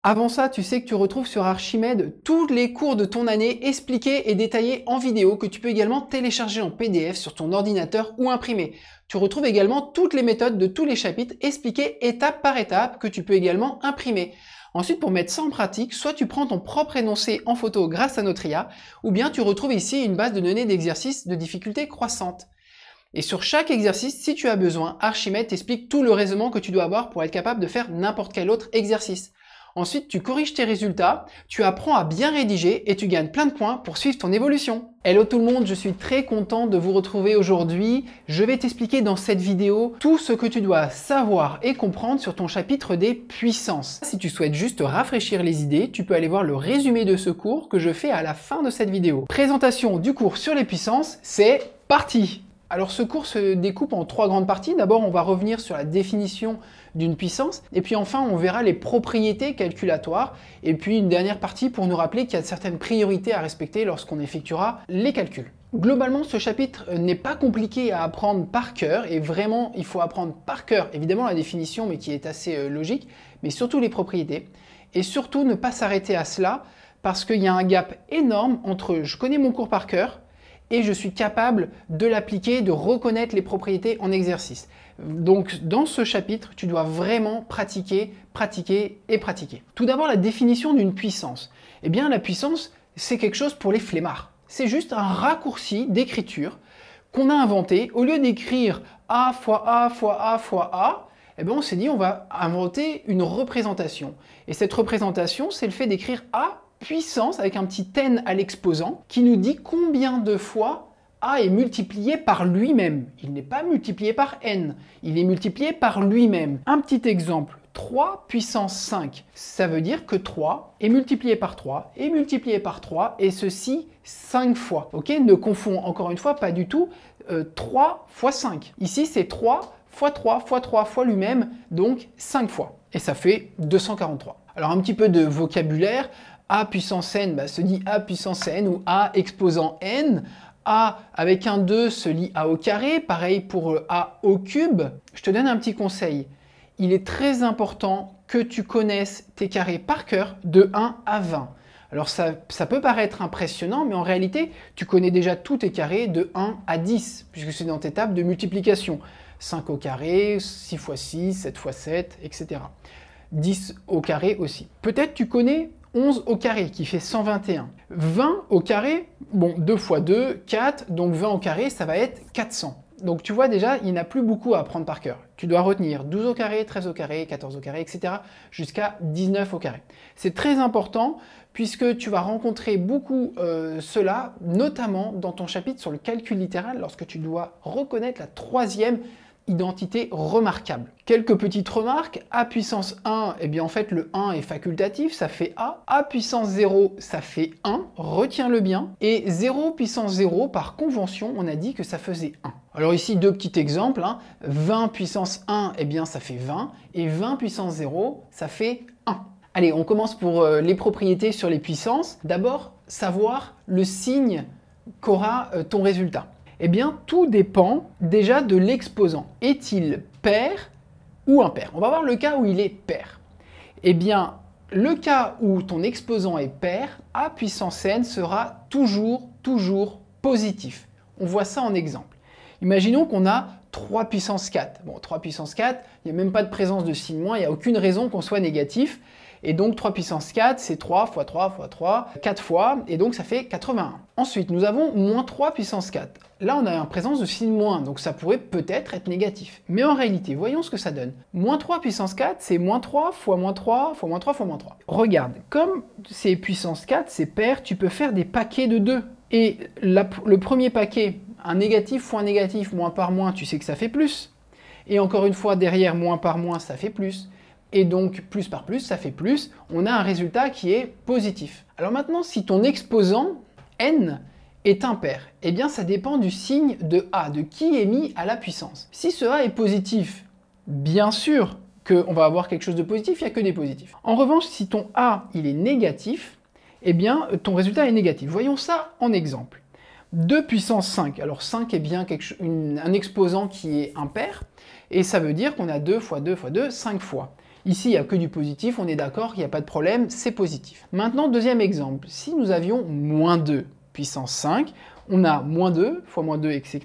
Avant ça, tu sais que tu retrouves sur Archimède tous les cours de ton année expliqués et détaillés en vidéo que tu peux également télécharger en PDF sur ton ordinateur ou imprimer. Tu retrouves également toutes les méthodes de tous les chapitres expliquées étape par étape que tu peux également imprimer. Ensuite, pour mettre ça en pratique, soit tu prends ton propre énoncé en photo grâce à notre IA, ou bien tu retrouves ici une base de données d'exercices de difficulté croissante. Et sur chaque exercice, si tu as besoin, Archimède t'explique tout le raisonnement que tu dois avoir pour être capable de faire n'importe quel autre exercice. Ensuite, tu corriges tes résultats, tu apprends à bien rédiger et tu gagnes plein de points pour suivre ton évolution. Hello tout le monde, je suis très content de vous retrouver aujourd'hui. Je vais t'expliquer dans cette vidéo tout ce que tu dois savoir et comprendre sur ton chapitre des puissances. Si tu souhaites juste rafraîchir les idées, tu peux aller voir le résumé de ce cours que je fais à la fin de cette vidéo. Présentation du cours sur les puissances, c'est parti! Alors ce cours se découpe en trois grandes parties. D'abord, on va revenir sur la définition d'une puissance, et puis enfin, on verra les propriétés calculatoires, et puis une dernière partie pour nous rappeler qu'il y a certaines priorités à respecter lorsqu'on effectuera les calculs. Globalement, ce chapitre n'est pas compliqué à apprendre par cœur, et vraiment, il faut apprendre par cœur, évidemment la définition, mais qui est assez logique, mais surtout les propriétés, et surtout ne pas s'arrêter à cela, parce qu'il y a un gap énorme entre « je connais mon cours par cœur » et je suis capable de l'appliquer, de reconnaître les propriétés en exercice. Donc dans ce chapitre, tu dois vraiment pratiquer, pratiquer et pratiquer. Tout d'abord, la définition d'une puissance. Eh bien, la puissance, c'est quelque chose pour les flemmards. C'est juste un raccourci d'écriture qu'on a inventé. Au lieu d'écrire A fois A fois A fois A, eh bien, on s'est dit on va inventer une représentation. Et cette représentation, c'est le fait d'écrire A puissance avec un petit n à l'exposant qui nous dit combien de fois A est multiplié par lui-même. Il n'est pas multiplié par n, il est multiplié par lui-même. Un petit exemple, 3 puissance 5, ça veut dire que 3 est multiplié par 3, est multiplié par 3, et ceci 5 fois. Ok, ne confond encore une fois pas du tout 3 fois 5. Ici c'est 3 fois 3 fois 3 fois lui-même, donc 5 fois. Et ça fait 243. Alors un petit peu de vocabulaire. A puissance n se dit A puissance n ou A exposant n. A avec un 2 se lit A au carré, pareil pour A au cube. Je te donne un petit conseil. Il est très important que tu connaisses tes carrés par cœur de 1 à 20. Alors ça peut paraître impressionnant, mais en réalité, tu connais déjà tous tes carrés de 1 à 10, puisque c'est dans tes tables de multiplication. 5 au carré, 6 fois 6, 7 fois 7, etc. 10 au carré aussi. Peut-être tu connais 11 au carré qui fait 121. 20 au carré, bon 2 fois 2, 4, donc 20 au carré, ça va être 400. Donc tu vois déjà, il n'a plus beaucoup à apprendre par cœur. Tu dois retenir 12 au carré, 13 au carré, 14 au carré, etc. jusqu'à 19 au carré. C'est très important puisque tu vas rencontrer beaucoup cela, notamment dans ton chapitre sur le calcul littéral, lorsque tu dois reconnaître la troisième identité remarquable. Quelques petites remarques. A puissance 1, eh bien en fait le 1 est facultatif, ça fait A. A puissance 0, ça fait 1, retiens-le bien. Et 0 puissance 0, par convention, on a dit que ça faisait 1. Alors ici, deux petits exemples. 20 puissance 1, eh bien ça fait 20. Et 20 puissance 0, ça fait 1. Allez, on commence pour les propriétés sur les puissances. D'abord, savoir le signe qu'aura ton résultat. Eh bien, tout dépend déjà de l'exposant. Est-il pair ou impair? On va voir le cas où il est pair. Eh bien, le cas où ton exposant est pair, A puissance n sera toujours positif. On voit ça en exemple. Imaginons qu'on a 3 puissance 4. Bon, 3 puissance 4, il n'y a même pas de présence de signe moins, il n'y a aucune raison qu'on soit négatif. Et donc 3 puissance 4, c'est 3 fois 3 fois 3, 4 fois, et donc ça fait 81. Ensuite, nous avons moins 3 puissance 4. Là, on a une présence de signe moins, donc ça pourrait peut-être être négatif. Mais en réalité, voyons ce que ça donne. Moins 3 puissance 4, c'est moins 3 fois moins 3 fois moins 3 fois moins 3. Regarde, comme c'est puissance 4, c'est pair, tu peux faire des paquets de 2. Et le premier paquet, un négatif fois un négatif, moins par moins, tu sais que ça fait plus. Et encore une fois, derrière, moins par moins, ça fait plus. Et donc, plus par plus, ça fait plus. On a un résultat qui est positif. Alors maintenant, si ton exposant, n, est impair, eh bien ça dépend du signe de A, de qui est mis à la puissance. Si ce A est positif, bien sûr qu'on va avoir quelque chose de positif, il n'y a que des positifs. En revanche, si ton A, il est négatif, eh bien ton résultat est négatif. Voyons ça en exemple. 2 puissance 5. Alors 5 est bien un exposant qui est impair, et ça veut dire qu'on a 2 fois 2 fois 2, 5 fois. Ici, il n'y a que du positif, on est d'accord, il n'y a pas de problème, c'est positif. Maintenant, deuxième exemple, si nous avions moins 2 puissance 5, on a moins 2 fois moins 2, etc.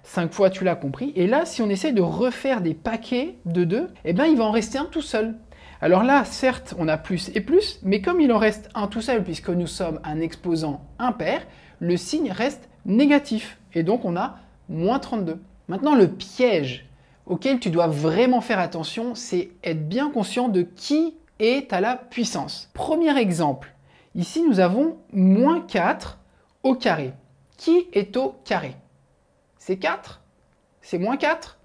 5 fois, tu l'as compris. Et là, si on essaie de refaire des paquets de 2, eh bien, il va en rester un tout seul. Alors là, certes, on a plus et plus, mais comme il en reste un tout seul, puisque nous sommes un exposant impair, le signe reste négatif. Et donc, on a moins 32. Maintenant, le piège auquel tu dois vraiment faire attention, c'est être bien conscient de qui est à la puissance. Premier exemple, ici, nous avons moins 4 au carré. Qui est au carré? C'est 4? C'est moins 4?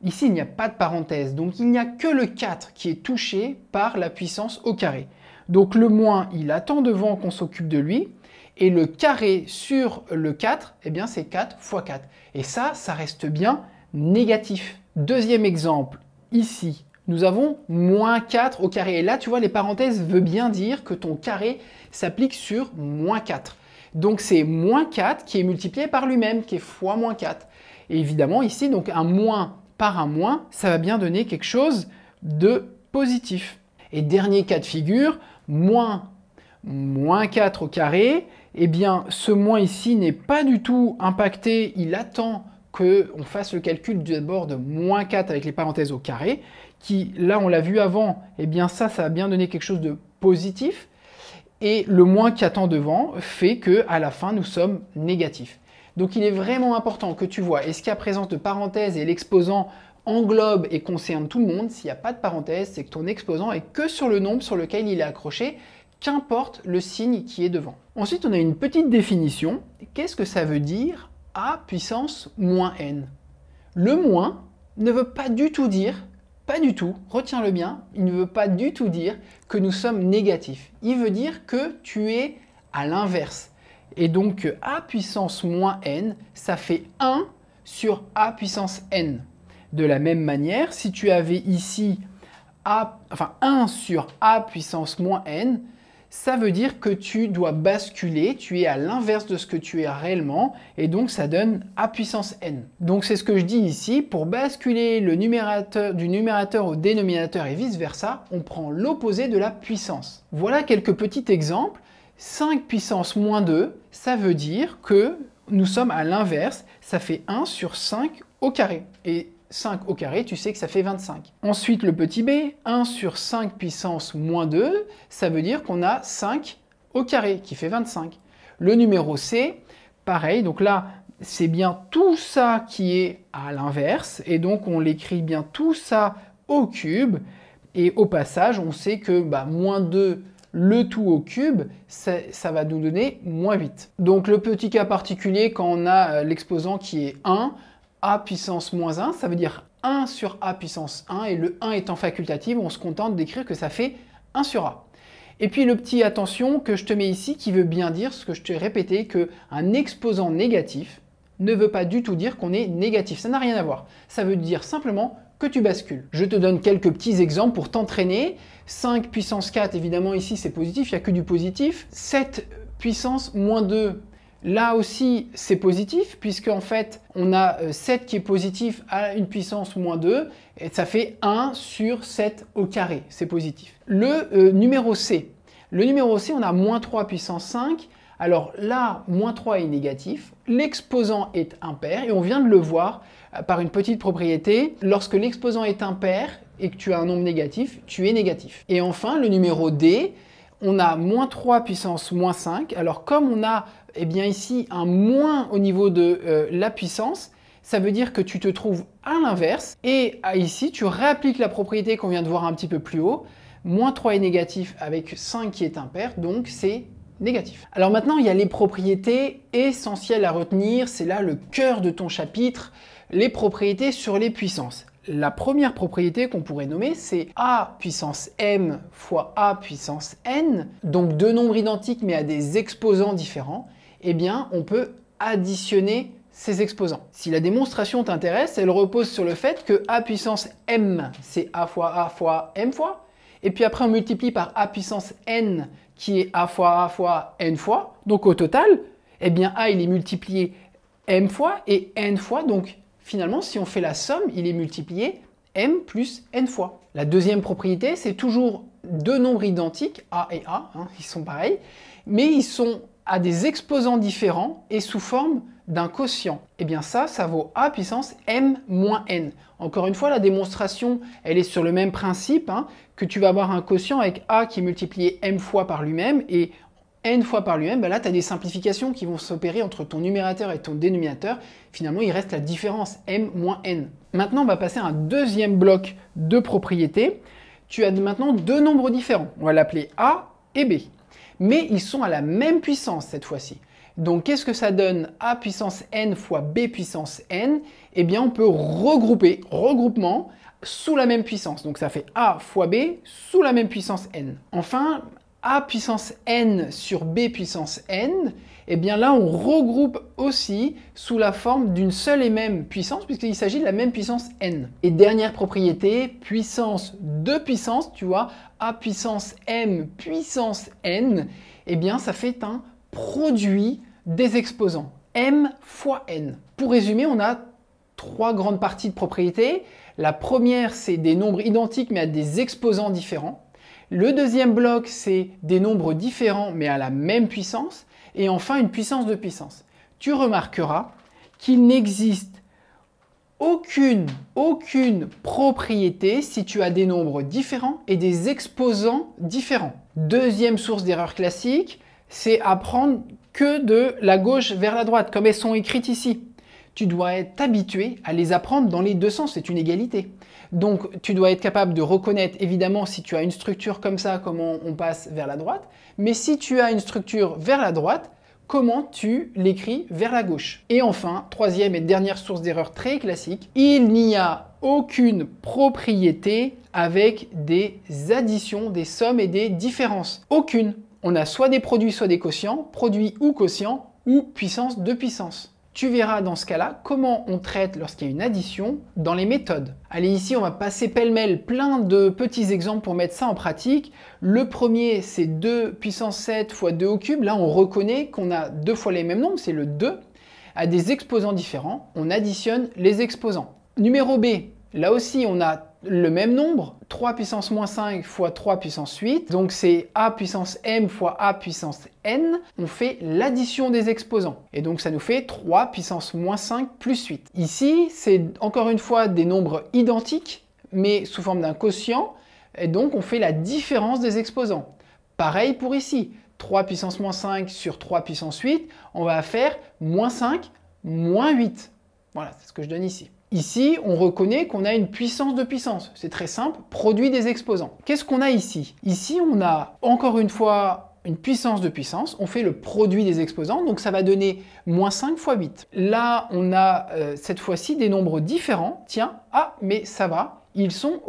Ici, il n'y a pas de parenthèse, donc il n'y a que le 4 qui est touché par la puissance au carré. Donc le moins, il attend devant qu'on s'occupe de lui, et le carré sur le 4, eh bien c'est 4 fois 4. Et ça reste bien négatif. Deuxième exemple, ici, nous avons moins 4 au carré. Et là, tu vois, les parenthèses veulent bien dire que ton carré s'applique sur moins 4. Donc c'est moins 4 qui est multiplié par lui-même, qui est fois moins 4. Et évidemment, ici, donc un moins par un moins, ça va bien donner quelque chose de positif. Et dernier cas de figure, moins 4 au carré, eh bien ce moins ici n'est pas du tout impacté, il attend qu'on fasse le calcul d'abord de moins 4 avec les parenthèses au carré, qui là on l'a vu avant, eh bien ça va bien donner quelque chose de positif, et le moins qui attend devant fait qu'à la fin nous sommes négatifs. Donc il est vraiment important que tu vois, est-ce qu'il y a présence de parenthèses et l'exposant englobe et concerne tout le monde? S'il n'y a pas de parenthèse, c'est que ton exposant est que sur le nombre sur lequel il est accroché, qu'importe le signe qui est devant. Ensuite, on a une petite définition. Qu'est-ce que ça veut dire a puissance moins n? Le moins ne veut pas du tout dire, pas du tout, retiens-le bien, il ne veut pas du tout dire que nous sommes négatifs. Il veut dire que tu es à l'inverse. Et donc, a puissance moins n, ça fait 1 sur a puissance n. De la même manière, si tu avais ici 1 sur a puissance moins n, ça veut dire que tu dois basculer, tu es à l'inverse de ce que tu es réellement, et donc ça donne a puissance n. Donc c'est ce que je dis ici, pour basculer le numérateur du numérateur au dénominateur et vice-versa, on prend l'opposé de la puissance. Voilà quelques petits exemples. 5 puissance moins 2, ça veut dire que nous sommes à l'inverse, ça fait 1 sur 5 au carré. Et 5 au carré, tu sais que ça fait 25. Ensuite, le petit b, 1 sur 5 puissance moins 2, ça veut dire qu'on a 5 au carré, qui fait 25. Le numéro c, pareil, donc là, c'est bien tout ça qui est à l'inverse, et donc on l'écrit bien tout ça au cube, et au passage, on sait que moins 2, le tout au cube, ça va nous donner moins 8. Donc le petit cas particulier, quand on a l'exposant qui est 1, a puissance moins 1, ça veut dire 1 sur a puissance 1, et le 1 étant facultatif, on se contente d'écrire que ça fait 1 sur a. Et puis le petit attention que je te mets ici, qui veut bien dire ce que je t'ai répété, qu'un exposant négatif ne veut pas du tout dire qu'on est négatif. Ça n'a rien à voir. Ça veut dire simplement que tu bascules. Je te donne quelques petits exemples pour t'entraîner. 5 puissance 4, évidemment ici c'est positif, il n'y a que du positif. 7 puissance moins 2, là aussi c'est positif, puisque en fait on a 7 qui est positif à une puissance moins 2, et ça fait 1 sur 7 au carré, c'est positif. Le numéro C. Le numéro C, on a moins 3 puissance 5. Alors là, moins 3 est négatif, l'exposant est impair, et on vient de le voir par une petite propriété. Lorsque l'exposant est impair et que tu as un nombre négatif, tu es négatif. Et enfin, le numéro D, on a moins 3 puissance moins 5. Alors comme on a bien ici un moins au niveau de la puissance, ça veut dire que tu te trouves à l'inverse. Et ici, tu réappliques la propriété qu'on vient de voir un petit peu plus haut. Moins 3 est négatif avec 5 qui est impair, donc c'est négatif. Alors maintenant, il y a les propriétés essentielles à retenir. C'est là le cœur de ton chapitre, les propriétés sur les puissances. La première propriété qu'on pourrait nommer, c'est a puissance m fois a puissance n, donc deux nombres identiques mais à des exposants différents. Eh bien, on peut additionner ces exposants. Si la démonstration t'intéresse, elle repose sur le fait que a puissance m, c'est a fois m fois, et puis après on multiplie par a puissance n, qui est a fois n fois. Donc au total, eh bien a il est multiplié m fois et n fois, donc finalement si on fait la somme, il est multiplié m plus n fois. La deuxième propriété, c'est toujours deux nombres identiques, A et A, hein, ils sont pareils, mais ils sont à des exposants différents et sous forme d'un quotient. Et bien ça vaut A puissance m moins n. Encore une fois, la démonstration, elle est sur le même principe, hein, que tu vas avoir un quotient avec A qui est multiplié m fois par lui-même et n fois par lui-même, ben là tu as des simplifications qui vont s'opérer entre ton numérateur et ton dénominateur. Finalement, il reste la différence m moins n. Maintenant, on va passer à un deuxième bloc de propriétés. Tu as maintenant deux nombres différents. On va l'appeler A et B. Mais ils sont à la même puissance cette fois-ci. Donc, qu'est-ce que ça donne A puissance n fois B puissance n? Eh bien, on peut regrouper, regroupement, sous la même puissance. Donc, ça fait A fois B sous la même puissance n. Enfin, A puissance n sur B puissance n, eh bien là, on regroupe aussi sous la forme d'une seule et même puissance, puisqu'il s'agit de la même puissance n. Et dernière propriété, puissance de puissance, tu vois, A puissance m puissance n, eh bien ça fait un produit des exposants, m fois n. Pour résumer, on a trois grandes parties de propriétés. La première, c'est des nombres identiques mais à des exposants différents. Le deuxième bloc, c'est des nombres différents mais à la même puissance. Et enfin, une puissance de puissance. Tu remarqueras qu'il n'existe aucune propriété si tu as des nombres différents et des exposants différents. Deuxième source d'erreur classique, c'est apprendre que de la gauche vers la droite, comme elles sont écrites ici. Tu dois être habitué à les apprendre dans les deux sens, c'est une égalité. Donc, tu dois être capable de reconnaître, évidemment, si tu as une structure comme ça, comment on passe vers la droite. Mais si tu as une structure vers la droite, comment tu l'écris vers la gauche. Et enfin, troisième et dernière source d'erreur très classique, il n'y a aucune propriété avec des additions, des sommes et des différences. Aucune. On a soit des produits, soit des quotients, produit ou quotient, ou puissance de puissance. Tu verras dans ce cas-là comment on traite lorsqu'il y a une addition dans les méthodes. Allez, ici, on va passer pêle-mêle plein de petits exemples pour mettre ça en pratique. Le premier, c'est 2 puissance 7 fois 2 au cube. Là, on reconnaît qu'on a deux fois les mêmes nombres, c'est le 2. À des exposants différents, on additionne les exposants. Numéro B, là aussi, on a le même nombre, 3 puissance moins 5 fois 3 puissance 8, donc c'est A puissance m fois A puissance n, on fait l'addition des exposants. Et donc ça nous fait 3 puissance moins 5 plus 8. Ici, c'est encore une fois des nombres identiques, mais sous forme d'un quotient, et donc on fait la différence des exposants. Pareil pour ici, 3 puissance moins 5 sur 3 puissance 8, on va faire moins 5, moins 8. Voilà, c'est ce que je donne ici. Ici, on reconnaît qu'on a une puissance de puissance. C'est très simple, produit des exposants. Qu'est-ce qu'on a ici? Ici, on a encore une fois une puissance de puissance. On fait le produit des exposants, donc ça va donner moins 5 fois 8. Là, on a cette fois-ci des nombres différents. Tiens, ah, mais ça va, ils sont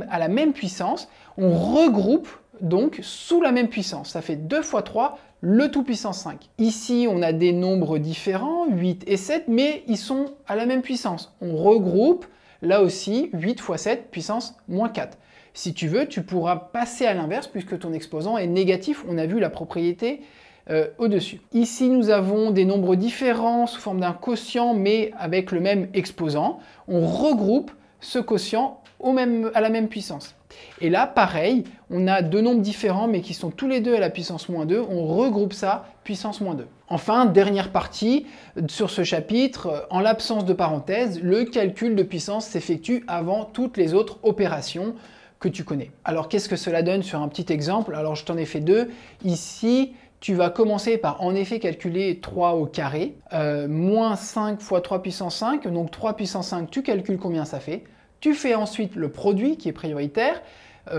à la même puissance. On regroupe donc sous la même puissance. Ça fait 2 fois 3, le tout puissance 5. Ici, on a des nombres différents, 8 et 7, mais ils sont à la même puissance. On regroupe, là aussi, 8 fois 7, puissance moins 4. Si tu veux, tu pourras passer à l'inverse puisque ton exposant est négatif. On a vu la propriété au-dessus. Ici, nous avons des nombres différents sous forme d'un quotient, mais avec le même exposant. On regroupe ce quotient à la même puissance. Et là, pareil, on a deux nombres différents, mais qui sont tous les deux à la puissance moins 2. On regroupe ça, puissance moins 2. Enfin, dernière partie sur ce chapitre, en l'absence de parenthèse, le calcul de puissance s'effectue avant toutes les autres opérations que tu connais. Alors, qu'est-ce que cela donne sur un petit exemple? Alors, je t'en ai fait deux. Ici, tu vas commencer par en effet calculer 3 au carré, moins 5 fois 3 puissance 5, donc 3 puissance 5, tu calcules combien ça fait. Tu fais ensuite le produit qui est prioritaire,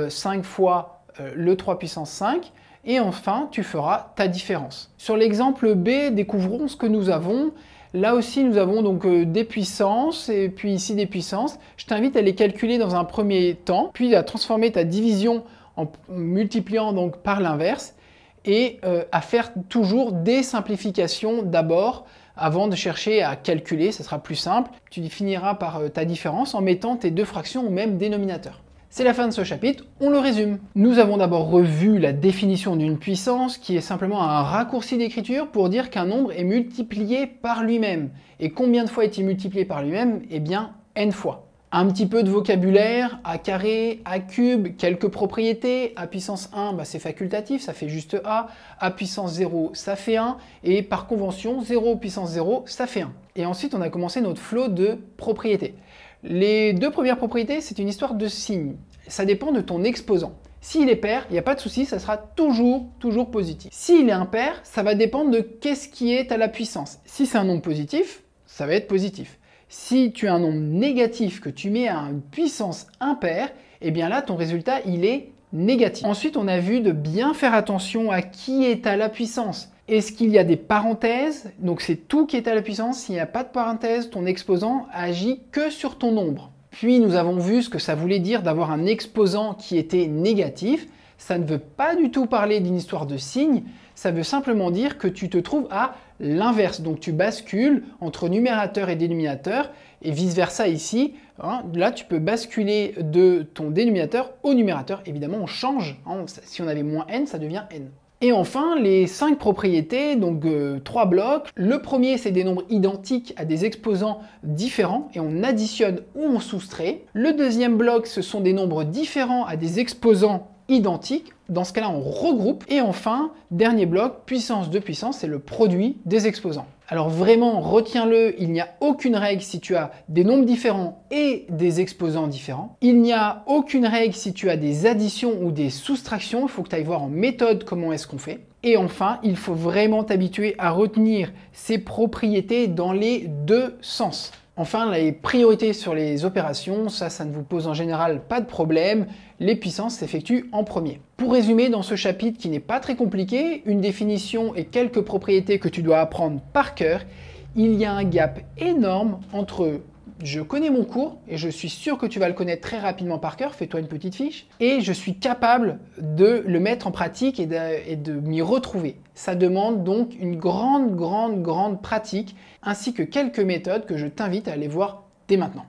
5 fois le 3 puissance 5, et enfin tu feras ta différence. Sur l'exemple B, découvrons ce que nous avons. Là aussi, nous avons donc des puissances, et puis ici des puissances. Je t'invite à les calculer dans un premier temps, puis à transformer ta division en multipliant donc par l'inverse, et à faire toujours des simplifications d'abord, avant de chercher à calculer, ça sera plus simple. Tu finiras par ta différence en mettant tes deux fractions au même dénominateur. C'est la fin de ce chapitre, on le résume. Nous avons d'abord revu la définition d'une puissance qui est simplement un raccourci d'écriture pour dire qu'un nombre est multiplié par lui-même. Et combien de fois est-il multiplié par lui-même? Eh bien, n fois. Un petit peu de vocabulaire, A carré, A cube, quelques propriétés, A puissance 1, bah c'est facultatif, ça fait juste A puissance 0, ça fait 1, et par convention, 0 puissance 0, ça fait 1. Et ensuite, on a commencé notre flot de propriétés. Les deux premières propriétés, c'est une histoire de signe. Ça dépend de ton exposant. S'il est pair, il n'y a pas de souci, ça sera toujours positif. S'il est impair, ça va dépendre de qu'est-ce qui est à la puissance. Si c'est un nombre positif, ça va être positif. Si tu as un nombre négatif que tu mets à une puissance impaire, eh bien là, ton résultat, il est négatif. Ensuite, on a vu de bien faire attention à qui est à la puissance. Est-ce qu'il y a des parenthèses? Donc c'est tout qui est à la puissance. S'il n'y a pas de parenthèse, ton exposant agit que sur ton nombre. Puis nous avons vu ce que ça voulait dire d'avoir un exposant qui était négatif. Ça ne veut pas du tout parler d'une histoire de signe, ça veut simplement dire que tu te trouves à l'inverse. Donc tu bascules entre numérateur et dénominateur et vice-versa ici. Hein, là, tu peux basculer de ton dénominateur au numérateur. Évidemment, on change. Hein, si on avait moins n, ça devient n. Et enfin, les 5 propriétés, donc 3 blocs. Le premier, c'est des nombres identiques à des exposants différents et on additionne ou on soustrait. Le deuxième bloc, ce sont des nombres différents à des exposants identiques. Dans ce cas-là, on regroupe. Et enfin, dernier bloc, puissance de puissance, c'est le produit des exposants. Alors vraiment, retiens-le, il n'y a aucune règle si tu as des nombres différents et des exposants différents. Il n'y a aucune règle si tu as des additions ou des soustractions. Il faut que tu ailles voir en méthode comment est-ce qu'on fait. Et enfin, il faut vraiment t'habituer à retenir ces propriétés dans les deux sens. Enfin, les priorités sur les opérations, ça ne vous pose en général pas de problème. Les puissances s'effectuent en premier. Pour résumer, dans ce chapitre qui n'est pas très compliqué, une définition et quelques propriétés que tu dois apprendre par cœur, il y a un gap énorme entre je connais mon cours et je suis sûr que tu vas le connaître très rapidement par cœur, fais-toi une petite fiche, et je suis capable de le mettre en pratique et de m'y retrouver. Ça demande donc une grande pratique ainsi que quelques méthodes que je t'invite à aller voir dès maintenant.